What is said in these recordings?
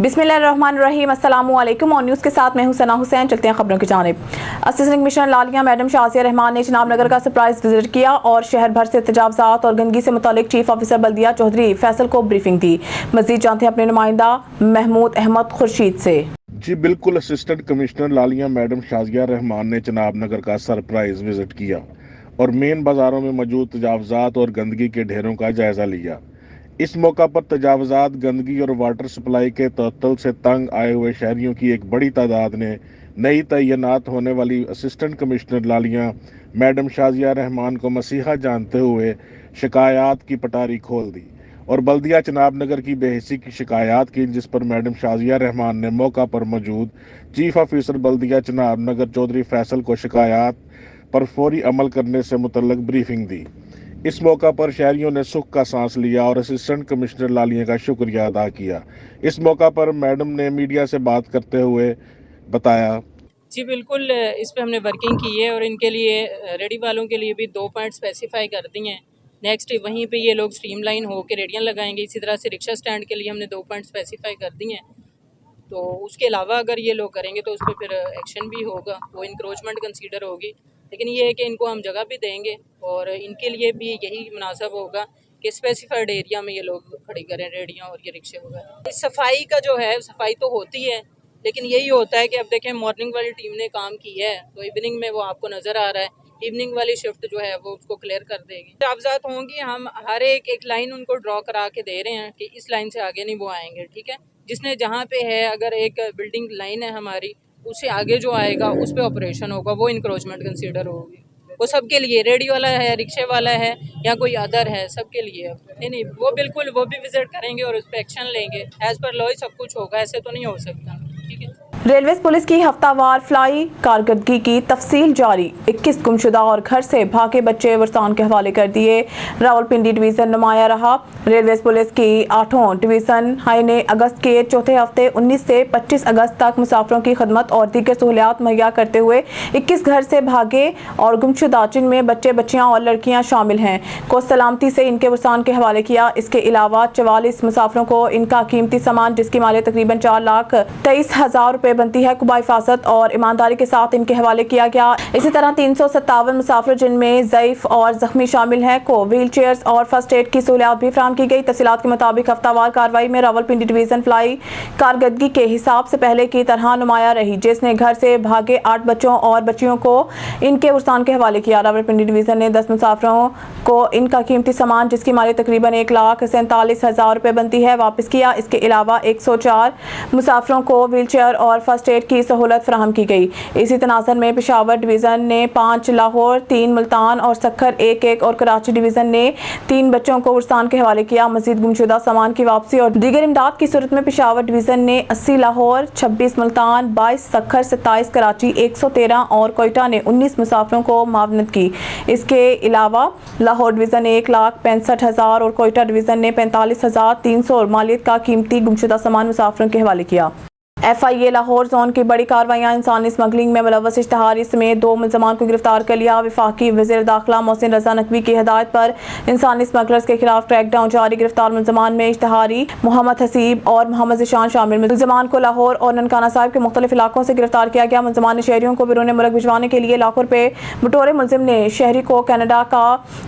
बिस्मिल्लाहिर्रहमानिर्रहीम। अस्सलामु अलैकुम। और न्यूज़ के साथ मैं हूं सना हुसैन। चलते हैं खबरों की जानिब। असिस्टेंट कमिश्नर लालिया मैडम शाजिया रहमान ने जनाब नगर का सरप्राइज विजिट किया और शहर भर से तजावजात और गंदगी से मुतालिक चीफ ऑफिसर बल्दिया चौधरी फैसल को ब्रीफिंग दी। मजीद जानते हैं अपने नुमाइंदा महमूद अहमद खुर्शीद से। जी बिल्कुल, असिस्टेंट कमिश्नर लालिया मैडम शाजिया रहमान ने जनाब नगर का सरप्राइज विजिट किया और मेन बाजारों में मौजूद तजावजात और गंदगी के ढेरों का जायजा लिया। इस मौका पर तजावजात, गंदगी और वाटर सप्लाई के तअत्तुल से तंग आए हुए शहरियों की एक बड़ी तादाद ने नई तैनात होने वाली असिस्टेंट कमिश्नर लालिया मैडम शाजिया रहमान को मसीहा जानते हुए शिकायत की पटारी खोल दी और बल्दिया चनाब नगर की बेहिसी की शिकायत की, जिस पर मैडम शाजिया रहमान ने मौका पर मौजूद चीफ ऑफिसर बल्दिया चनाब नगर चौधरी फैसल को शिकायत पर फौरी अमल करने से मुतल्लक ब्रीफिंग दी। इस मौका पर शहरियों ने सुख का सांस लिया और असिस्टेंट कमिश्नर लालिया का शुक्रिया अदा किया। इस मौका पर मैडम ने मीडिया से बात करते हुए बताया, जी बिल्कुल, इस पे हमने वर्किंग की है और इनके लिए रेडी वालों के लिए भी 2 पॉइंट स्पेसिफाई कर दिए हैं। नेक्स्ट वहीं पे ये लोग स्ट्रीमलाइन होकर रेडियन लगाएंगे। इसी तरह से रिक्शा स्टैंड के लिए हमने 2 पॉइंट स्पेसिफाई कर दिए हैं। तो उसके अलावा अगर ये लोग करेंगे तो उस पर फिर एक्शन भी होगा, वो इंक्रोचमेंट कंसीडर होगी। लेकिन ये है कि इनको हम जगह भी देंगे और इनके लिए भी यही मुनासिब होगा कि स्पेसिफाइड एरिया में ये लोग खड़ी करें रेडियाँ और ये रिक्शे वगैरह। सफाई का जो है, सफाई तो होती है, लेकिन यही होता है कि अब देखें मॉर्निंग वाली टीम ने काम किया है तो इवनिंग में वो आपको नज़र आ रहा है, इवनिंग वाली शिफ्ट जो है वो उसको क्लियर कर देगी। मुआवजात होंगी, हम हर एक लाइन उनको ड्रॉ करा के दे रहे हैं कि इस लाइन से आगे नहीं वो आएंगे, ठीक है। जिसने जहाँ पे है, अगर एक बिल्डिंग लाइन है हमारी, उससे आगे जो आएगा उस पर ऑपरेशन होगा, वो इंक्रोचमेंट कंसीडर होगी। वो सबके लिए, रेडी वाला है, रिक्शे वाला है या कोई अदर है, सबके लिए। नहीं, वो बिल्कुल वो भी विजिट करेंगे और उस पर एक्शन लेंगे। एज पर लॉ ही सब कुछ होगा, ऐसे तो नहीं हो सकता, ठीक है। रेलवे पुलिस की हफ्तावार फ्लाई कारकर्दगी की तफसील जारी। 21 गुमशुदा और घर से भागे बच्चे वर्सान के हवाले कर दिए। रावलपिंडी डिवीजन नुमाया रहा। रेलवे पुलिस की 8वां डिवीजन हाई ने अगस्त के चौथे हफ्ते 19 से 25 अगस्त तक मुसाफिरों की खदमत और दीगर सहूलियात मुहैया करते हुए 21 घर से भागे और गुमशुदा, जिनमें बच्चे, बच्चियां और लड़कियां शामिल हैं, को सलामती से इनके वर्सान के हवाले किया। इसके अलावा 44 मुसाफिरों को इनका कीमती सामान, जिसकी मालियत तकरीबन 4,23,000 रुपए बनती है, कुबा हिफाजत और ईमानदारी के साथ इनके हवाले किया गया। इसी तरह 357 मुसाफिर, जिनमें ज़ईफ और जख्मी शामिल हैं, को व्हील चेयर्स और फर्स्ट एड की सहूलियात भी फराहम की गई। तफसीलात के मुताबिक हफ्तावार कार्रवाई में रावलपिंडी डिवीजन फ्लाई कारकर्दगी के हिसाब से पहले की तरह नुमाया रही, जिसने घर से भागे 8 बच्चों और बच्चियों को इनके वर्सान के हवाले किया। रावलपिंडी डिवीजन ने 10 मुसाफिरों को इनका कीमती सामान, जिसकी मालियत तकरीबन 1,47,000 रुपए बनती है, वापस किया। इसके अलावा 104 मुसाफिरों को व्हील चेयर और फर्स्ट एड की सहूलत फराहम की गई। इसी तनाज़ुर में पेशावर डिवीज़न ने 5, लाहौर 3, मुल्तान और सक्खर 1 और कराची डिवीज़न ने 3 बच्चों को वर्सान के हवाले किया। मज़ीद गुमशुदा सामान की वापसी और दीगर इमदाद की सूरत में पेशावर डिवीज़न ने 80 लाहौर, 26 मुल्तान, 22 सक्खर, 27 कराची, 113 और कोयटा ने 19 मुसाफिरों को मावनत की। इसके अलावा लाहौर डिवीज़न ने 1,65,000 और कोयटा डिवीज़न ने 45,300 मालियत का कीमती गुमशुदा सामान मुसाफिरों के हवाले किया। FIA लाहौर जोन की बड़ी कार्रवाइयां। इंसानी स्मगलिंग में मुलव्वस इश्तहारी समेत 2 मुलजमान को गिरफ्तार कर लिया। वफाकी वज़ीर दाखिला मोहसिन रजा नकवी की हिदायत पर इंसानी स्मगलर्स के खिलाफ क्रैकडाउन जारी। गिरफ्तार मुलजमान में इश्तहारी, मोहम्मद हसीब और मोहम्मद ज़िशान शामिल। मुलजमान को लाहौर और ननकाना साहिब के मुख्तलिफ इलाकों से गिरफ्तार किया गया। मुलजमान ने शहरियों को बैरून मुल्क भिजवाने के लिए लाखों रुपए बटोरे। मुलजिम ने शहरी को कनाडा का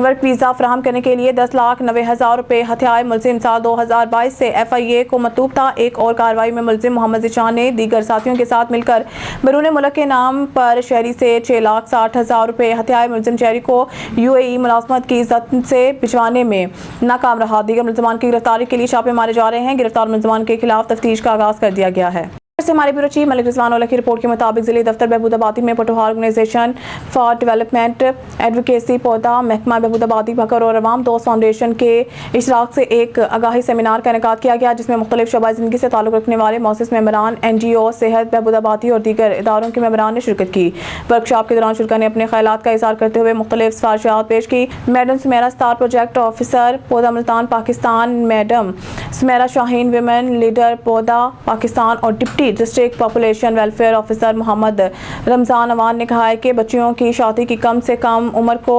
वर्क वीज़ा फराहम करने के लिए 10,90,000 रुपए हथियाए। मुलजिम साल 2022 से FIA को मतूब था। एक और कार्रवाई में मुलजिम मोहम्मद ज़िशान ने दीगर साथियों के साथ मिलकर बैरून मुल्क के नाम पर शहरी से 6,60,000 रुपए हथियाए। मुलजिम शहरी को UAE मुलाजमत की इज्जत से भिजवाने में नाकाम रहा। दीगर मुलजमान की गिरफ्तारी के लिए छापे मारे जा रहे हैं। गिरफ्तार मुलजमान के खिलाफ तफ्तीश का आगाज कर दिया गया है। से हमारे ब्यूरो चीफ मलिक रिजवान उल्लाह की रिपोर्ट के मुताबिक जिले दफ्तर बहबूदाबादी में पटोहार ऑर्गेनाइजेशन फॉर डेवलपमेंट एडवोकेसी पौधा महकमा बहबूदाबादी भकर और अवाम दोस्त फाउंडेशन के इशराक से एक आगाही सेमिनार का इनेकाद किया गया, जिसमें मुख्तलिफ शोबा ज़िंदगी से ताल्लुक़ रखने वाले मौसिस मेंबरान, NGO, सेहत बहबूदाबादी और दीगर इदारों के मेंबरान ने शिरकत की। वर्कशॉप के दौरान शुरा ने अपने ख्यालात का इज़हार करते हुए मुख्तलिफ सिफारिशात पेश की। Madam Sumera Star project officer Paudha Multan Pakistan, madam Sumera Shaheen women leader Paudha Pakistan और deputy deputy district population welfare officer Mohammad Ramzan Awan ने कहा है कि बच्चियों की शादी की कम से कम उम्र को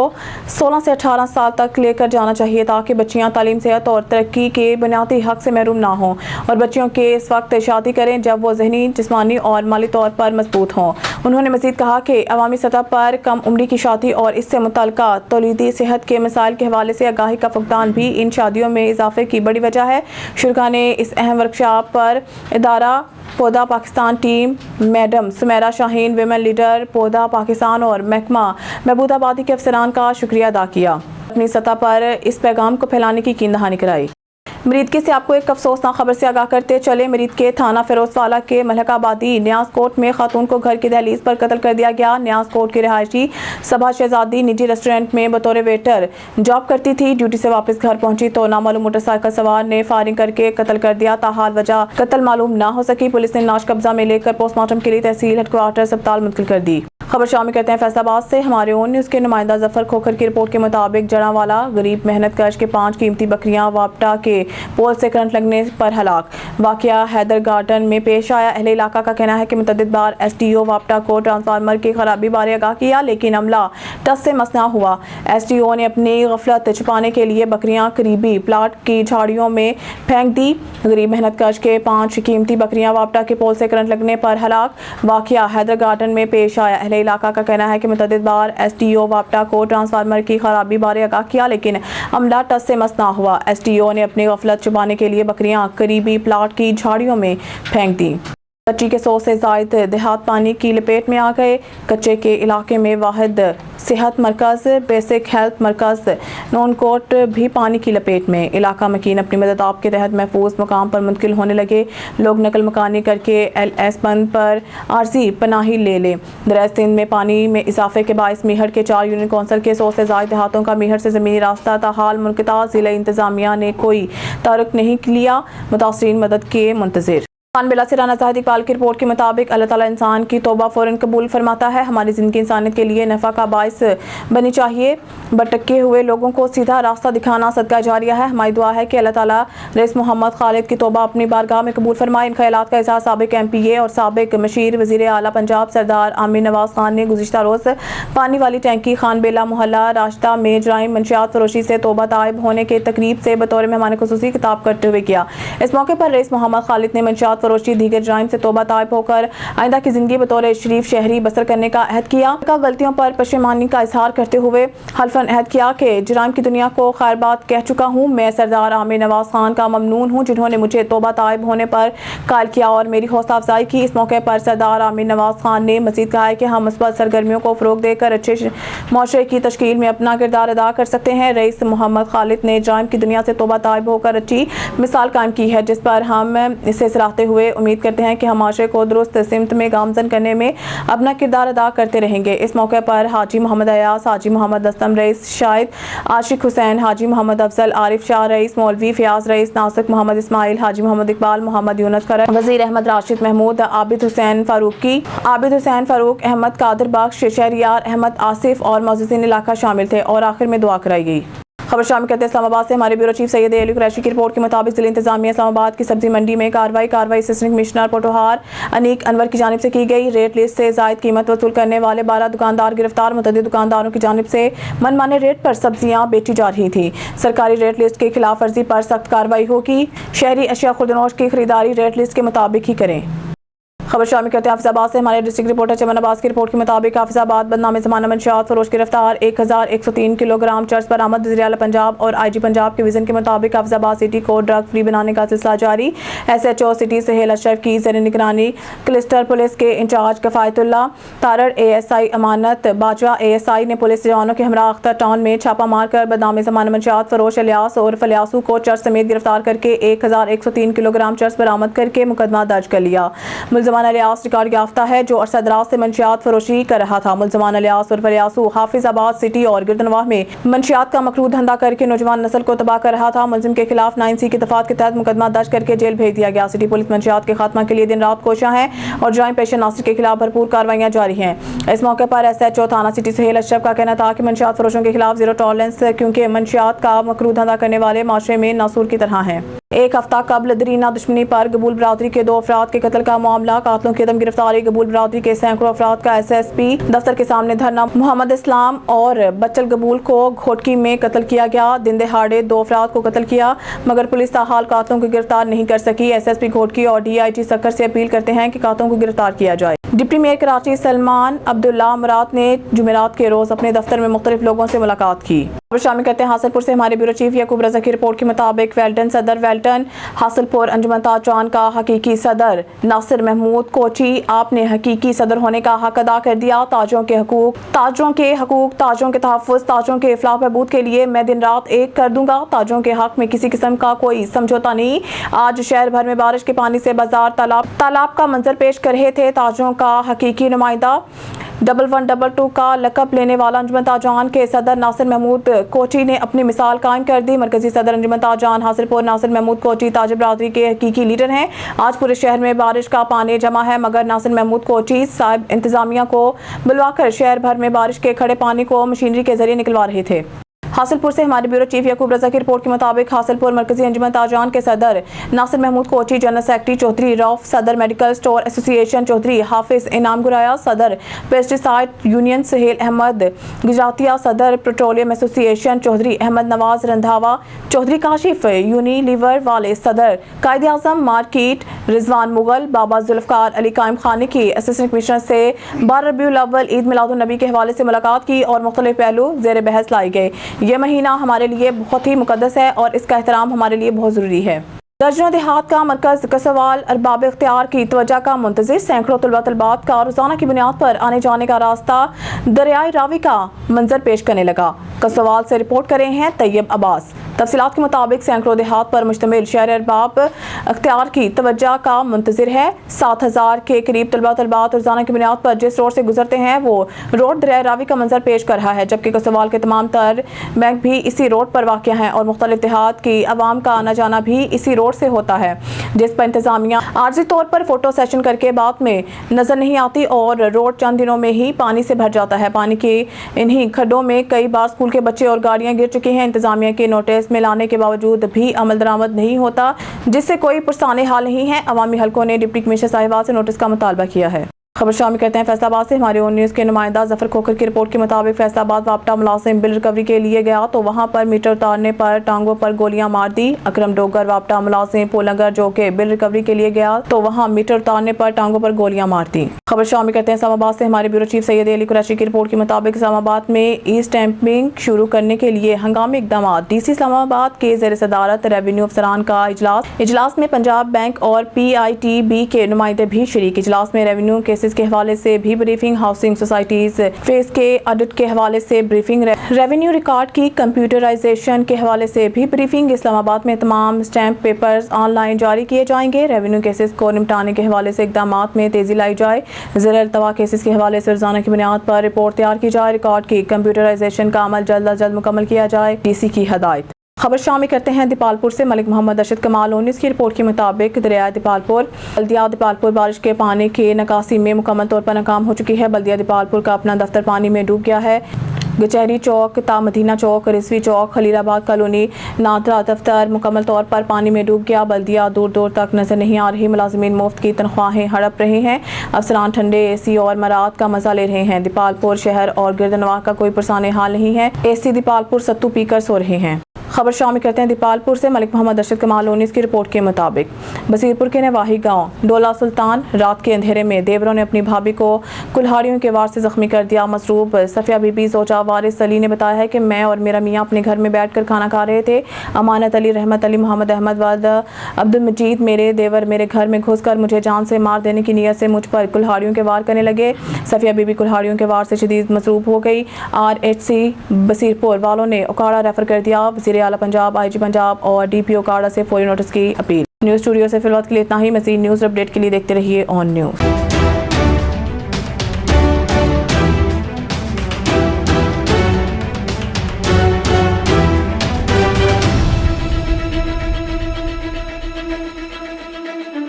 16 से 18 साल तक लेकर जाना चाहिए ताकि बच्चियां तालीम, सेहत और तरक्की के बुनियादी हक से महरूम ना हों और बच्चियों के इस वक्त शादी करें जब वो ज़हनी, जिस्मानी और माली तौर पर मजबूत हों। उन्होंने मज़ीद कहा कि अवामी सतह पर कम उम्री की शादी और इससे मुतल्लिका तौलीदी सेहत के मसाइल के हवाले से आगाही का फुकदान भी इन शादियों में इजाफे की बड़ी वजह है। शुरा ने इस अहम वर्कशॉप पर इदारा Paudha Pakistan team, madam Sumera Shaheen, women leader Paudha Pakistan और महकमा महबूदाबादी के अफसरान का शुक्रिया अदा किया। अपनी सतह पर इस पैगाम को फैलाने की कीनदहानी कराई। मरीदकी से आपको एक अफसोसनाक खबर से आगाह करते चले। मरीद के थाना फिरोजवाला के मलकाबादी न्याज कोर्ट में खातून को घर की दहलीज पर कत्ल कर दिया गया। न्याज कोर्ट की रिहायशी सबा शहजादी निजी रेस्टोरेंट में बतौर वेटर जॉब करती थी। ड्यूटी से वापस घर पहुंची तो नामालूम मोटरसाइकिल सवार ने फायरिंग करके कत्ल कर दिया। ताहाल वजह कत्ल मालूम ना हो सकी। पुलिस ने लाश कब्जा में लेकर पोस्टमार्टम के लिए तहसील हेडक्वार्टर अस्पताल मुंतकिल कर दी। खबर शामिल करते हैं फैसलाबाद से। हमारे ओन न्यूज़ के नुमाइंदा जफर खोखर की रिपोर्ट के मुताबिक जड़ावाला गरीब मेहनत कश के 5 कीमती बकरियां वापटा के पोल से करंट लगने पर हलाक। वाकया हैदर गार्डन में पेश आया। अहले इलाका का कहना है कि मुतअद्दिद बार SDO वापटा को ट्रांसफार्मर की खराबी बारे आगाह किया लेकिन अमला टस से मस ना हुआ। SDO ने अपनी गफलत छुपाने के लिए बकरियां करीबी प्लाट की झाड़ियों में फेंक दी। गरीब मेहनत कश के 5 कीमती बकरियां वापटा के पोल से करंट लगने पर हलाक। वाकया हैदर गार्डन में पेश आया। अहले इलाका का कहना है कि मुतअद्दिद बार SDO वापटा को ट्रांसफार्मर की खराबी बारे आगाह किया लेकिन अमला टस से मस ना हुआ। SDO ने अपनी गफलत छुपाने के लिए बकरियां करीबी प्लाट की झाड़ियों में फेंक दी। कच्ची के 100 से ज़ायद देहात पानी की लपेट में आ गए। कच्चे के इलाके में वाहिद सेहत मरकज़, बेसिक हेल्थ मरकज़ नॉनकोट भी पानी की लपेट में। इलाका मकीन अपनी मदद आप के तहत महफूज मकाम पर मुंतकिल होने लगे। लोग नकल मकानी करके LS बंद पर आर्जी पनाही ले लें। दरिया सिंध में पानी में इजाफे के बायस मीहड़ के 4 यूनियन कौंसिल के 100 से ज़ायद देहातों का मीहड़ से ज़मीनी रास्ता ताहाल मुनक़ता। ज़िला इंतज़ामिया ने कोई तारुक नहीं लिया। मुतासरीन मदद के मुंतज़िर। खान बिला से राना ज़ाहिद इकबाल की रिपोर्ट के मुताबिक अल्लाह ताला इंसान की तौबा फ़ौरन कबूल फरमाता है। हमारी ज़िंदगी इंसानियत के लिए नफ़ा का बायस बनी चाहिए। भटके हुए लोगों को सीधा रास्ता दिखाना सदका जारिया है। हमारी दुआ है कि अल्लाह ताला रईस मोहम्मद खालिद की तौबा अपनी बारगाह में कबूल फरमाए। इन ख्यालात का इज़हार साबिक़ MPA और साबिक़ मशीर वज़ीर आला पंजाब सरदार आमिर नवाज़ खान ने गुज़िश्ता रोज़ पानी वाली टैंकी खान बेला मोहल्ला राशदा में जराइम मंशियात फरोशी से तौबा ताइब होने के तकरीब से बतौर मेहमान खुसूसी खिताब करते हुए किया। इस मौके पर रईस मोहम्मद खालिद ने मंशियात फरोशी दीगर जराइम से तौबा ताइब होकर आइंदा की जिंदगी बतौर शरीफ शहरी बसर करने का अहद किया। गलतियों पर पशेमानी का इजहार करते हुए हल्फन अहद किया कि जराइम की दुनिया को खैर बात कह चुका हूँ। मैं सरदार आमिर नवाज़ खान का ममनून हूँ जिन्होंने मुझे तौबा ताइब होने पर कायल किया और मेरी हौसला अफजाई की। इस मौके पर सरदार आमिर नवाज़ खान ने मज़ीद कहा है कि हम मुस्बत सरगर्मियों को फ़रोग देकर अच्छे माशरे की तश्कील में अपना किरदार अदा कर सकते हैं। रईस मोहम्मद खालिद ने जराइम की दुनिया से तौबा ताइब होकर अच्छी मिसाल कायम की है जिस पर हम इसे सराहते हुए उम्मीद करते हैं कि हम माशरे को दुरुस्त सिमत में गामजन करने में अपना किरदार अदा करते रहेंगे। इस मौके पर हाजी मोहम्मद अयास, हाजी मोहम्मद असलम रईस, शाहिद आशिक हुसैन, हाजी मोहम्मद अफजल, आरिफ शाह रईस, मौलवी फयाज रईस, नासिक मोहम्मद इस्माइल, हाजी मोहम्मद इकबाल, मोहम्मद यूनुस खरक, वजीर अहमद राशिद महमूद, आबिद हुसैन फारूक, अहमद कादिर बख्श, शहरियार अहमद आसिफ और मौजूदीन इलाका शामिल थे और आखिर में दुआ कराई गई। खबर शामिल करते हैं इस्लामाबाद से। हमारे ब्यूरो चीफ सैयद अली कुरैशी की रिपोर्ट के मुताबिक जिला इंतजामिया इस्लामाबाद की सब्जी मंडी में कार्रवाई असिस्टेंट कमिश्नर पोटोहार अनीक अनवर की जानिब से की गई। रेट लिस्ट से जायद कीमत वसूल करने वाले 12 दुकानदार गिरफ्तार। मुतअद्दिद दुकानदारों की जानिब से मनमाने रेट पर सब्जियां बेची जा रही थी। सरकारी रेट लिस्ट के खिलाफ वर्जी पर सख्त कार्रवाई होगी। शहरी अशिया खुर्दनोश की खरीदारी रेट लिस्ट के मुताबिक ही करें। खबर शामिल करते हैं हाफिजाबाद से। हमारे डिस्ट्रिक्ट रिपोर्टर चमन अब्बास की रिपोर्ट के मुताबिक हाफिजाबाद बदनामे ज़माना मंशियात फरोश गिरफ्तार। 1103 किलोग्राम चर्च बरामद। वज़ीर आला पंजाब और IG पंजाब के विजन के मुताबिक हाफिजाबाद सिटी को ड्रग फ्री बनाने का सिलसिला जारी। SHO सिटी सहेल अशरफ की ज़ेर निगरानी क्लस्टर पुलिस के इंचार्ज कफ़ायतुल्लाह तारड़, ASI अमानत बाजवा ASI ने पुलिस जवानों के हमरा अख्तर टाउन में छापा मारकर बदनामे ज़माना मंशियात फरोश इलियास और फलियासू को चर्च समेत गिरफ्तार करके 1103 किलोग्राम चर्च बरामद करके मुकदमा दर्ज कर लिया। मुलज़मान इलियास रिकॉर्ड याफ्ता है जो अरसा दराज से मंशियात फरोशी कर रहा था। मुलज़मान इलियास और फलियासू हाफिजाबाद सिटी और गिरदनवाह में मंशियात का मकरूह धंधा करके नौजवान नस्ल को तबाह कर रहा था। मुलजिम के खिलाफ 9C की दफात के तहत मुकदमा दर्ज करके जेल भेज दिया गया। सिटी पुलिस मंशियात के खात्मा के लिए दिन रात कोशां है और जराइम पेशा नासिर के खिलाफ भरपूर कार्रवाइयां जारी हैं। इस मौके पर SHO थाना सिटी सहेल अशरफ का कहना था कि मंशियात फरोशों के खिलाफ जीरो टॉलरेंस क्योंकि मंशियात का मकरूह धंधा करने वाले माशरे में नासूर की तरह हैं। एक हफ्ता कबल दरीना दुश्मनी पर गबूल बरादरी के 2 अफराद के कत्ल का मामला, कातलों की अदम गिरफ्तारी, गबूल बरादरी के सैकड़ों अफराद का SSP दफ्तर के सामने धरना, मोहम्मद इस्लाम और बच्चल गबूल को घोटकी में कत्ल किया गया, दिन दहाड़े 2 अफराद को कत्ल किया मगर पुलिस ताहाल कातलों को गिरफ्तार नहीं कर सकी। SSP घोटकी और DIG सक्कर से अपील करते हैं कि कातलों को गिरफ्तार किया जाए। डिप्टी मेयर कराची सलमान अब्दुल्ला मुराद ने जुमेरात के रोज अपने दफ्तर में मुख्तलिफ लोगों से मुलाकात की। अब शामिल करते हैं हासिलपुर से हमारे ब्यूरो चीफ याकूब रजा की रिपोर्ट के मुताबिक वेल्टन सदर वेल्टन हासिलपुर अंजुमन ताजवान का हकीकी सदर नासिर महमूद कोची आपने हकीकी सदर होने का हक अदा कर दिया। ताजों के हकूक, ताजों के तहफ़्फ़ुज़, ताजों के इफ़लाह बहबूद के लिए मैं दिन रात एक कर दूंगा। ताजों के हक में किसी किस्म का कोई समझौता नहीं। आज शहर भर में बारिश के पानी से बाजार तालाब का मंजर पेश कर रहे थे। ताजों का हकीकी नुमाइंदा 1122 का लकब लेने वाला अंजुमन ताजवान के सदर नासिर महमूद कोची ने अपनी मिसाल कायम कर दी। मरकजी सदर अंजुमन ताजवान हासिलपुर नासिर महमूद कोची ताज बरादरी के हकीकी लीडर हैं। आज पूरे शहर में बारिश का पानी जमा है मगर नासिर महमूद कोची साहब इंतजामिया को बुलवाकर शहर भर में बारिश के खड़े पानी को मशीनरी के जरिए निकलवा रहे थे। हासिलपुर से हमारे ब्यूरो चीफ याकूब रजा की रिपोर्ट के मुताबिक हासिलपुर मरकजी अंजुमन ताजवान के सदर नासिर महमूद कोची, जनरल सेक्रेटरी चौधरी रौफ, सदर medical store association Chaudhry Hafiz Inam Guraya, सदर पेस्टिसाइड यूनियन सुहेल अहमद गुजरातिया, सदर petroleum association Chaudhry Ahmed Nawaz Randhawa, Chaudhry Kashif Unilever वाले, सदर कायदे आज़म मार्केट रिजवान मुगल, बाबा जुल्फकार अली कायम खानी की असिस्टेंट कमिश्नर से 12 रबीउल अव्वल ईद मिलादुन नबी के हवाले से मुलाकात की और मुख्तलिफ पहलू ज़ेर बहस लाई गए। ये महीना हमारे लिए बहुत ही मुकद्दस है और इसका एहतराम हमारे लिए बहुत ज़रूरी है। दर्जनों देहात का मरकज कसवाल अरबाब इख्तियार की तवज्जो का मुंतज़िर, सैकड़ों तलबा तलबात का रोजाना की बुनियाद पर आने जाने का रास्ता दरियाई रावी का मंजर पेश करने लगा। कसवाल से रिपोर्ट कर रहे हैं तैयब अब्बास। तफसीलात के मुताबिक सैकड़ों देहात पर मुश्तमिल शहर अरबाब इख्तियार की तवज्जो का मुंतज़िर है। 7000 के करीब तलबा तलबात रोजाना की बुनियाद पर जिस रोड से गुजरते हैं वो रोड दरियाई रावी का मंजर पेश कर रहा है, जबकि कसवाल के तमाम तर बैंक भी इसी रोड पर वाक़ हैं और मुख्तलिफ देहात की आवाम का आना जाना भी इसी रोड से होता है, जिस पर इंतजामिया आर्जी तौर पर फोटो सेशन करके बाद में नजर नहीं आती और रोड चंद दिनों में ही पानी से भर जाता है। पानी के इन्हीं खड्डों में कई बार स्कूल के बच्चे और गाड़ियां गिर चुकी हैं। इंतजामिया के नोटिस में लाने के बावजूद भी अमल दरामद नहीं होता, जिससे कोई पुरसाने हाल नहीं है। अवामी हलकों ने डिप्टी कमिश्नर साहिबा से नोटिस का मुतालबा किया है। खबर शामिल करते हैं फैसलाबाद से हमारे ओन न्यूज़ के नुमाइंदा जफर खोखर की रिपोर्ट के मुताबिक फैसलाबाद वापटा मुलाजिम बिल रिकवरी के लिए गया तो वहां पर मीटर उतारने पर टांगों पर गोलियां मार दी। अकरम डोगर वापटा मुलाजिम पोलंगर जो के बिल रिकवरी के लिए गया तो वहां मीटर उतारने पर टांगों पर गोलियां मार दी। खबर शामिल करते हैं इस्लामाबाद से हमारे ब्यूरो चीफ सैयद अली कुरैशी की रिपोर्ट के मुताबिक इस्लामाबाद में ई स्टैंपिंग शुरू करने के लिए हंगामी इकदाम। DC इस्लामाबाद के ज़ेर सदारत रेवेन्यू अफसरान का इजलास में पंजाब बैंक और PITB के नुमाइंदे भी शरीक। इजलास में रेवेन्यू केसेस के हवाले से भी ब्रीफिंग, हाउसिंग सोसाइटीज फेस के ऑडिट के हवाले से ब्रीफिंग, रेवेन्यू रिकॉर्ड की कंप्यूटराइजेशन के हवाले से भी ब्रीफिंग। इस्लामाबाद में तमाम स्टैंप पेपर्स ऑनलाइन जारी किए जाएंगे। रेवेन्यू केसेस को निपटाने के हवाले से इकदामात में तेजी लाई जाए। ज़ेर अल्तवा केसेस के हवाले से रोजाना की बुनियाद पर रिपोर्ट तैयार की जाए। रिकॉर्ड की कंप्यूटराइजेशन का अमल जल्द अज जल्द मुकम्मल किया जाए, DC की हदायत। खबर शामिल करते हैं दीपालपुर से मलिक मोहम्मद अरशद कमाल ओनिस की रिपोर्ट के मुताबिक दरिया दीपालपुर बल्दिया दीपालपुर बारिश के पानी की निकासी में मुकम्मल तौर पर नाकाम हो चुकी है। बल्दिया दीपालपुर का अपना दफ्तर पानी में डूब गया है। गचहरी चौक, तामदीना चौक, रिजवी चौक, खलीलाबाद कॉलोनी, नादरा दफ्तर मुकम्मल तौर पर पानी में डूब गया। बल्दिया दूर दूर तक नजर नहीं आ रही। मुलाजिमीन मुफ्त की तनख्वाहें हड़प रहे हैं। अफसरान ठंडे AC और मराद का मजा ले रहे हैं। दीपालपुर शहर और गिरदनवाह का कोई पुरसाने हाल नहीं है। AC दीपालपुर सत्तू पीकर सो रहे हैं। खबर शामिल करते हैं दीपालपुर से मलिक मोहम्मद अरशद कमाल ओनिस की रिपोर्ट के मुताबिक बसीरपुर के नवाही गांव डोला सुल्तान रात के अंधेरे में देवरों ने अपनी भाभी को कुल्हाड़ियों के वार से जख्मी कर दिया। मसरूब सफिया बीबी जोजा वारिस अली ने बताया है कि मैं और मेरा मियाँ अपने घर में बैठकर खाना खा रहे थे। अमानत अली, रहमत अली, मोहम्मद अहमद वाद अब्दुल मजीद मेरे देवर मेरे घर में घुसकर मुझे जान से मार देने की नीयत से मुझ पर कुल्हाड़ियों के वार करने लगे। सफिया बीबी कुल्हाड़ियों के वार से शदीद मसरूब हो गई। RHC बसीरपुर वालों ने उकाड़ा रेफर कर दिया। वज़ीर आला पंजाब, IG पंजाब और DPO उकाड़ा से फौरी नोटिस की अपील। न्यूज़ स्टूडियो से फिलहाल के लिए इतना ही। मज़ीद न्यूज़ अपडेट के लिए देखते रहिए ऑन न्यूज़।